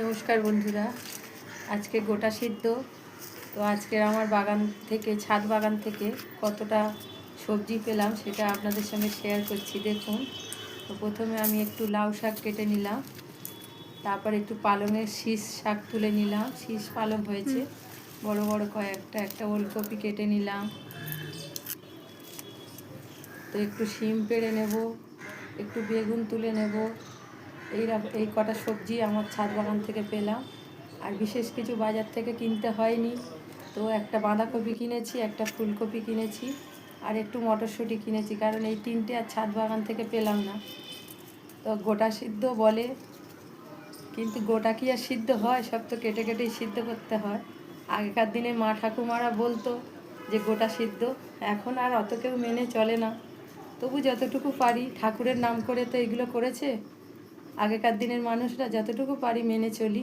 নমস্কার বন্ধুরা, আজকে গোটা সিদ্ধ। তো আজকে আমার বাগান থেকে, ছাদ বাগান থেকে কতটা সবজি পেলাম সেটা আপনাদের সঙ্গে শেয়ার করছি। দেখুন, তো প্রথমে আমি একটু লাউ শাক কেটে নিলাম, তারপর একটু পালংয়ের শীষ শাক তুলে নিলাম, শীষ পালং হয়েছে বড় বড় কয়েকটা, একটা ওলকপি কেটে নিলাম, তো একটু শিম পেড়ে নেব, একটু বেগুন তুলে নেব। এই কটা সবজি আমার ছাদ বাগান থেকে পেলাম, আর বিশেষ কিছু বাজার থেকে কিনতে হয়নি। তো একটা বাঁধাকপি কিনেছি, একটা ফুলকপি কিনেছি, আর একটু মটরশুঁটি কিনেছি, কারণ এই তিনটে আর ছাদ বাগান থেকে পেলাম না। তো গোটা সিদ্ধ বলে, কিন্তু গোটা কি আর সিদ্ধ হয়? সব তো কেটে কেটেই সিদ্ধ করতে হয়। আগেকার দিনে মা ঠাকুমারা বলতো যে গোটা সিদ্ধ, এখন আর অত কেউ মেনে চলে না। তবু যতটুকু পারি, ঠাকুরের নাম করে তো এগুলো করেছে, আগেকার দিনের মানুষরা, যতটুকু পারি মেনে চলি।